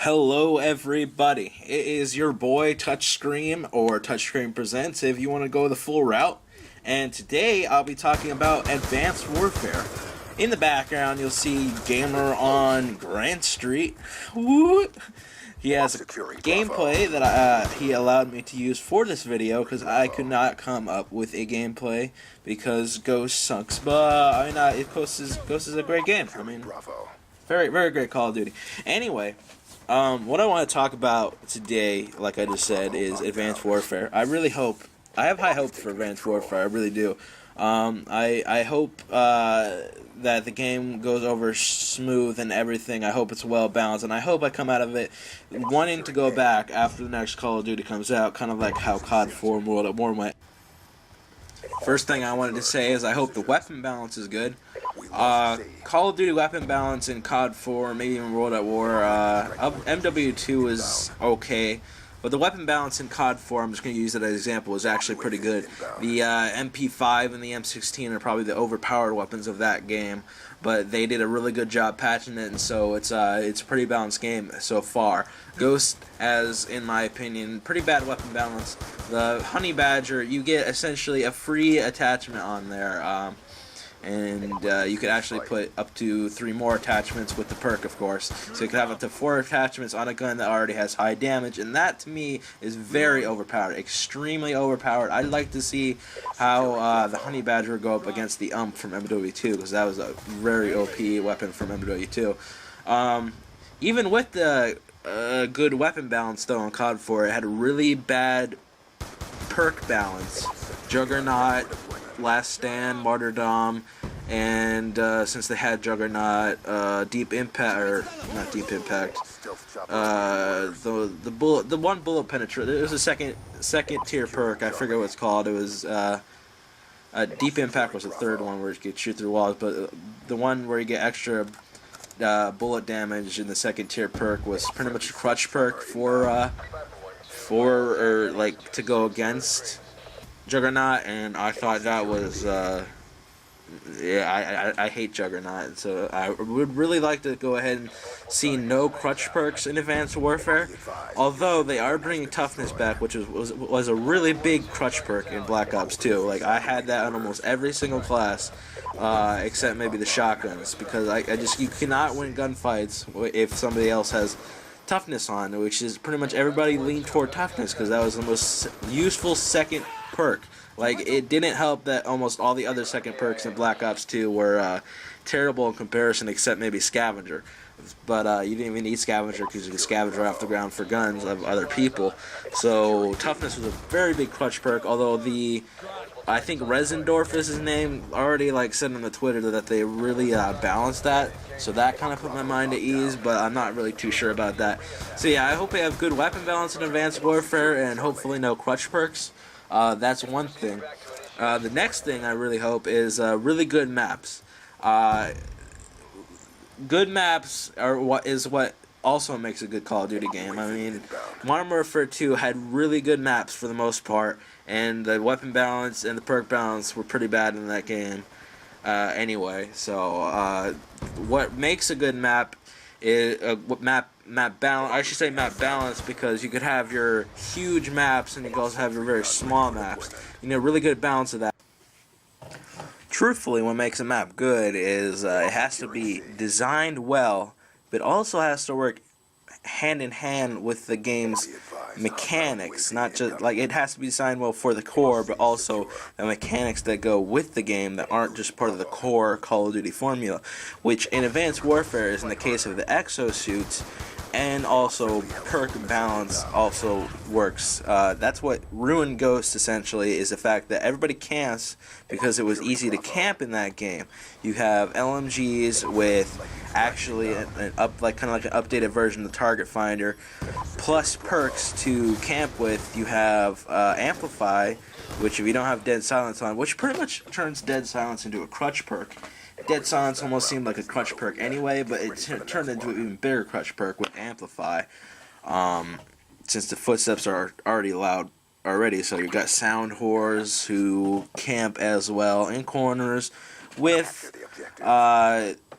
Hello everybody, it is your boy Touchscreen or Touchscreen Presents if you want to go the full route, and today I'll be talking about Advanced Warfare. In the background you'll see GamerOnGrandSt. Woo! He has a gameplay that he allowed me to use for this video because I could not come up with a gameplay because Ghost sucks, but I mean Ghost is a great game. I mean, very great Call of Duty. Anyway. What I want to talk about today, like I just said, is Advanced Warfare. I have high hopes for Advanced Warfare, I really do. I hope that the game goes over smooth and everything. I hope it's well balanced, and I hope I come out of it wanting to go back after the next Call of Duty comes out, kind of like how COD 4 and World at War went. First thing I wanted to say is I hope the weapon balance is good. Call of Duty weapon balance in COD 4, maybe even World at War, MW2 is okay, but the weapon balance in COD 4, I'm just going to use it as an example, is actually pretty good. The MP5 and the M16 are probably the overpowered weapons of that game, but they did a really good job patching it, and so it's a pretty balanced game so far. Ghost has, in my opinion, pretty bad weapon balance. The Honey Badger, you get essentially a free attachment on there, and you could actually put up to 3 more attachments with the perk, of course. So you could have up to 4 attachments on a gun that already has high damage, and that to me is very overpowered, extremely overpowered. I'd like to see how the Honey Badger would go up against the from MW2, because that was a very OP weapon from MW2. Even with the good weapon balance though on COD 4, it had a really bad perk balance. Juggernaut, Last Stand, Martyrdom, and since they had Juggernaut, Deep Impact, or not Deep Impact, the one bullet penetrate. It was a second tier perk. I forget what it's called. It was Deep Impact was the third one where you could shoot through walls, but the one where you get extra bullet damage in the second tier perk was pretty much a crutch perk for like to go against Juggernaut, and I thought that was I hate Juggernaut, so I would really like to go ahead and see no crutch perks in Advanced Warfare, although they are bringing toughness back, which was a really big crutch perk in Black Ops 2. Like, I had that on almost every single class, except maybe the shotguns, because you cannot win gunfights if somebody else has toughness on, which is pretty much everybody leaned toward toughness because that was the most useful second perk. Like, it didn't help that almost all the other second perks in Black Ops 2 were terrible in comparison, except maybe Scavenger. But you didn't even need Scavenger because you could scavenge right off the ground for guns of other people. So toughness was a very big crutch perk, although I think Resendorf is his name, already said on the Twitter that they really balanced that, so that kind of put my mind at ease, but I'm not really too sure about that. So yeah, I hope they have good weapon balance in Advanced Warfare, and hopefully no crutch perks. That's one thing. The next thing I really hope is really good maps. Good maps are what also makes a good Call of Duty game. I mean, Modern Warfare 2 had really good maps for the most part, and the weapon balance and the perk balance were pretty bad in that game anyway. So what makes a good map is map balance. I should say map balance, because you could have your huge maps and you could also have your very small maps. You know, really good balance of that. Truthfully, what makes a map good is it has to be designed well, but also has to work hand in hand with the game's mechanics. Not just it has to be designed well for the core, but also the mechanics that go with the game that aren't just part of the core Call of Duty formula, which in Advanced Warfare is in the case of the exosuits, and also perk balance also works. That's what ruined Ghost essentially, is the fact that everybody camps because it was easy to camp in that game. You have LMGs with actually kind of like an updated version of the target finder, plus perks to camp with. You have Amplify, which if you don't have Dead Silence on, which pretty much turns Dead Silence into a crutch perk. Dead Silence almost seemed like a crutch perk anyway, but it turned into an even bigger crutch perk with Amplify, since the footsteps are already loud already. So you've got sound whores who camp as well in corners, with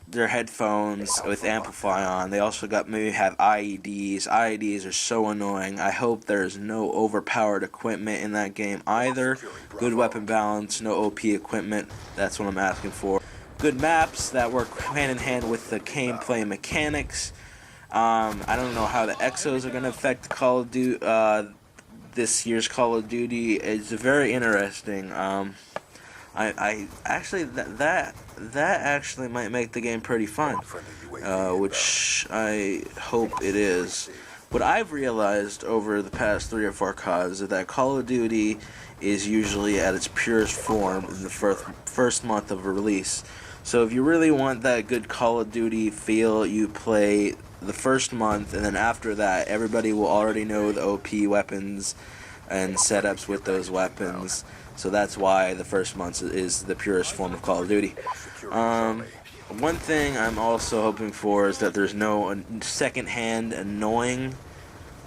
their headphones with amplify on. They also maybe have IEDs. IEDs are so annoying. I hope there's no overpowered equipment in that game either. Good weapon balance, no OP equipment. That's what I'm asking for. Good maps that work hand in hand with the gameplay mechanics. I don't know how the exos are going to affect the Call of Duty, this year's Call of Duty. It's very interesting. I actually that actually might make the game pretty fun, which I hope it is. What I've realized over the past 3 or 4 CODs is that Call of Duty is usually at its purest form in the first month of release. So if you really want that good Call of Duty feel, you play the first month, and then after that, everybody will already know the OP weapons and setups with those weapons. So that's why the first month is the purest form of Call of Duty. One thing I'm also hoping for is that there's no second-hand annoying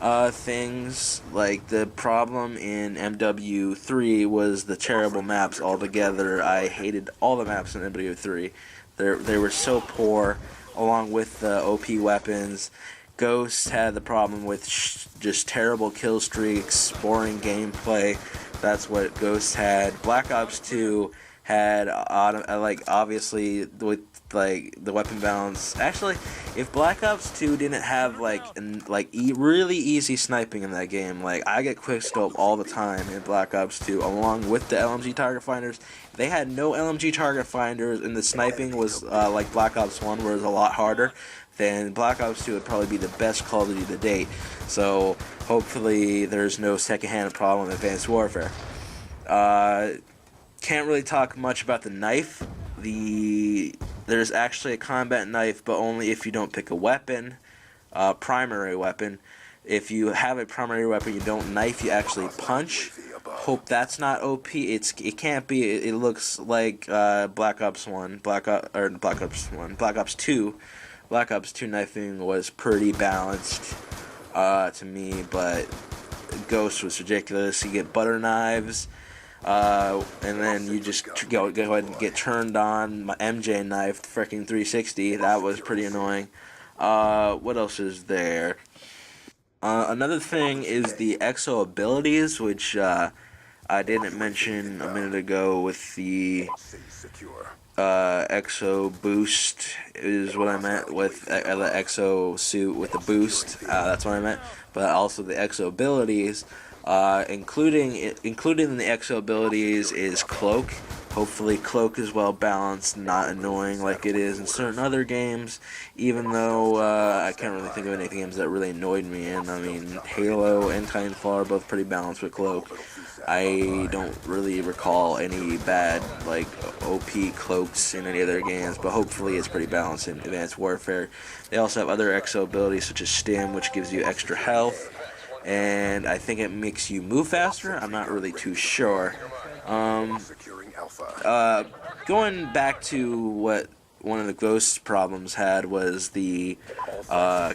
things. Like the problem in MW3 was the terrible maps altogether. I hated all the maps in MW3. They were so poor, along with the OP weapons. Ghost had the problem with just terrible kill streaks, boring gameplay. That's what Ghost had. Black Ops 2 had obviously with the weapon balance. Actually, if Black Ops 2 didn't have really easy sniping in that game, like I get quickscope all the time in Black Ops 2, along with the LMG target finders. If they had no LMG target finders and the sniping was like Black Ops 1, where it was a lot harder, then Black Ops 2 would probably be the best Call of Duty to date. So hopefully there's no secondhand problem in Advanced Warfare. Can't really talk much about the knife. There's actually a combat knife, but only if you don't pick a weapon, primary weapon. If you have a primary weapon, you don't knife, you actually punch. Hope that's not OP. It can't be. It looks like Black Ops 2. Black Ops 2 knifing was pretty balanced to me, but Ghost was ridiculous. You get butter knives, and then you just go ahead and get turned on. My MJ knife, freaking 360. That was pretty annoying. What else is there? Another thing is the EXO abilities, which I didn't mention a minute ago with the EXO boost is what I meant with the EXO suit with the boost. That's what I meant. But also the EXO abilities, including in the EXO abilities is Cloak. Hopefully Cloak is well balanced, not annoying like it is in certain other games, even though I can't really think of any games that really annoyed me. And I mean, Halo and Titanfall are both pretty balanced with Cloak. I don't really recall any bad OP cloaks in any other games, but hopefully it's pretty balanced in Advanced Warfare. They also have other EXO abilities such as Stim, which gives you extra health, and I think it makes you move faster. I'm not really too sure. Going back to what one of the Ghost problems had was the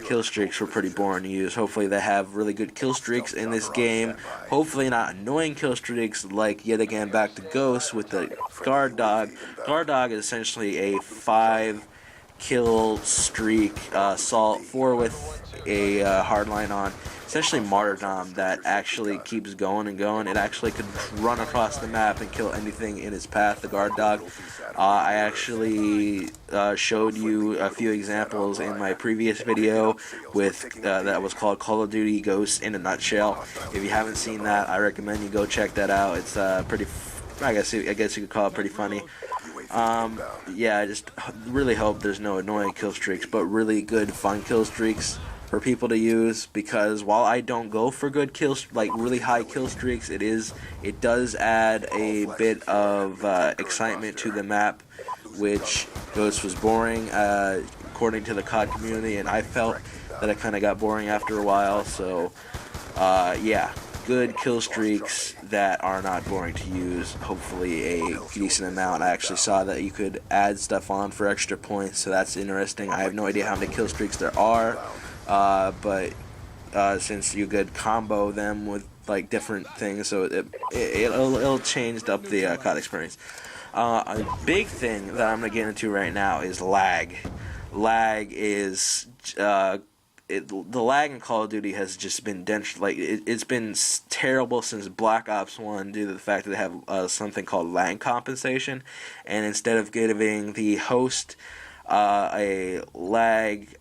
kill streaks were pretty boring to use. Hopefully they have really good kill streaks in this game. Hopefully not annoying kill streaks like yet again back to Ghost with the Guard Dog. Guard Dog is essentially a 5 kill streak, assault 4 with a hardline on. Essentially martyrdom that actually keeps going and going. It actually could run across the map and kill anything in its path, the Guard Dog. I actually showed you a few examples in my previous video with that was called Call of Duty Ghosts in a Nutshell. If you haven't seen that, I recommend you go check that out. It's pretty, I guess you could call it pretty funny. Yeah, I just really hope there's no annoying kill streaks, but really good fun kill streaks for people to use, because while I don't go for good kills, like really high kill streaks, it does add a bit of excitement to the map, which Ghost was boring according to the COD community, and I felt that it kind of got boring after a while. So yeah, good kill streaks that are not boring to use, hopefully a decent amount. I actually saw that you could add stuff on for extra points, so that's interesting. I have no idea how many kill streaks there are. But since you could combo them with like different things, so it'll change up the COD experience. A big thing that I'm going to get into right now is lag. Lag is the lag in Call of Duty has just been it's been terrible since Black Ops 1 due to the fact that they have something called lag compensation, and instead of giving the host a lag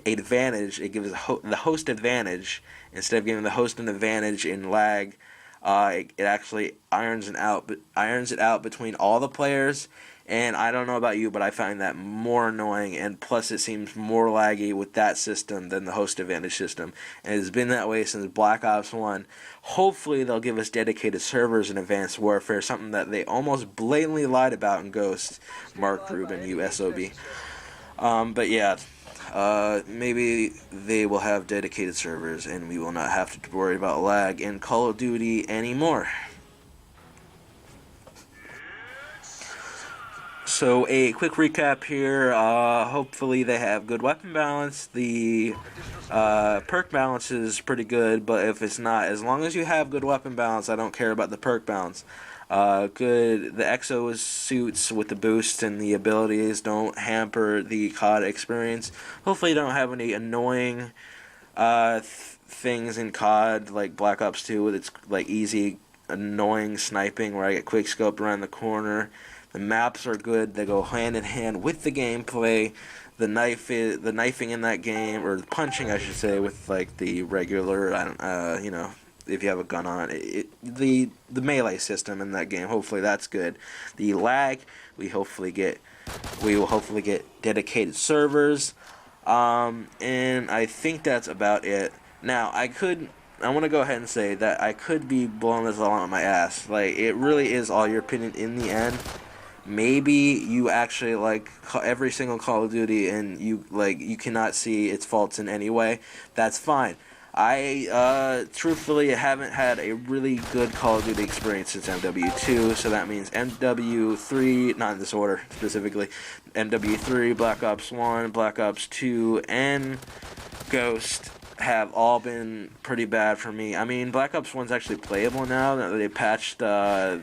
advantage, it gives the host advantage. Instead of giving the host an advantage in lag, it actually irons it out between all the players. And I don't know about you, but I find that more annoying, and plus it seems more laggy with that system than the host advantage system. And it's been that way since Black Ops 1. Hopefully they'll give us dedicated servers in Advanced Warfare, something that they almost blatantly lied about in Ghost. Mark Rubin, you SOB. But yeah, maybe they will have dedicated servers, and we will not have to worry about lag in Call of Duty anymore. So a quick recap here, hopefully they have good weapon balance. The perk balance is pretty good, but if it's not, as long as you have good weapon balance, I don't care about the perk balance. The exo suits with the boosts and the abilities don't hamper the COD experience. Hopefully you don't have any annoying things in COD like Black Ops 2 with its easy annoying sniping where I get quick scoped around the corner. The maps are good. They go hand in hand with the gameplay. The knifing in that game, or the punching, I should say, with the regular, if you have a gun on it. The melee system in that game. Hopefully that's good. The lag, we will hopefully get dedicated servers. And I think that's about it. Now I want to go ahead and say that I could be blowing this all on my ass. It really is all your opinion in the end. Maybe you actually like every single Call of Duty and you cannot see its faults in any way. That's fine. I truthfully haven't had a really good Call of Duty experience since MW2, so that means MW3, not in this order specifically, MW3, Black Ops 1, Black Ops 2, and Ghost have all been pretty bad for me. I mean, Black Ops 1's actually playable now that they patched the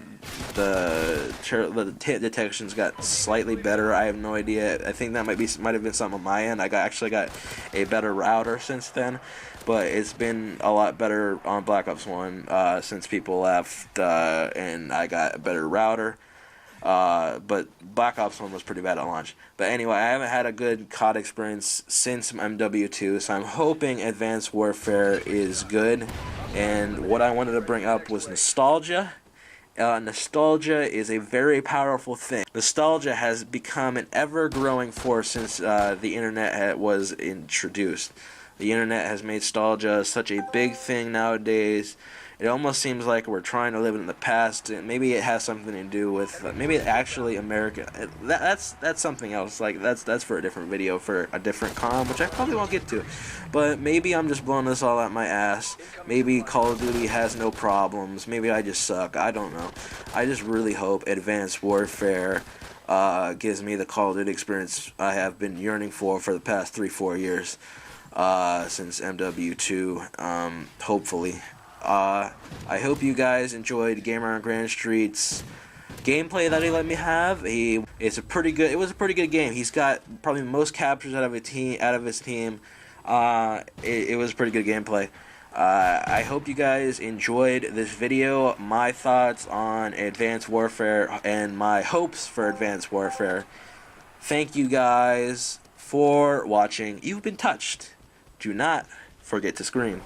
hit detections got slightly better. I have no idea. I think that might have been something on my end. I actually got a better router since then, but it's been a lot better on Black Ops 1 since people left, and I got a better router. But Black Ops 1 was pretty bad at launch. But anyway, I haven't had a good COD experience since MW2, so I'm hoping Advanced Warfare is good. And what I wanted to bring up was nostalgia. Nostalgia is a very powerful thing. Nostalgia has become an ever-growing force since the internet was introduced. The internet has made nostalgia such a big thing nowadays. It almost seems like we're trying to live in the past. Maybe it has something to do with maybe actually America. That's something else. That's for a different video for a different con, which I probably won't get to. But maybe I'm just blowing this all out my ass. Maybe Call of Duty has no problems. Maybe I just suck. I don't know. I just really hope Advanced Warfare gives me the Call of Duty experience I have been yearning for the past 3-4 years since MW2. Hopefully. I hope you guys enjoyed GamerOnGrandSt's gameplay that he let me have. It was a pretty good game. He's got probably the most captures out of his team. It was pretty good gameplay. I hope you guys enjoyed this video, my thoughts on Advanced Warfare and my hopes for Advanced Warfare. Thank you guys for watching. You've been touched. Do not forget to scream.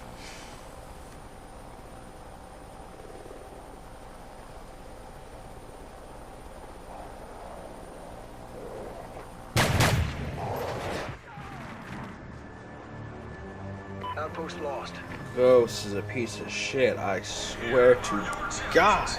Outpost lost. Ghost is a piece of shit, I swear to God.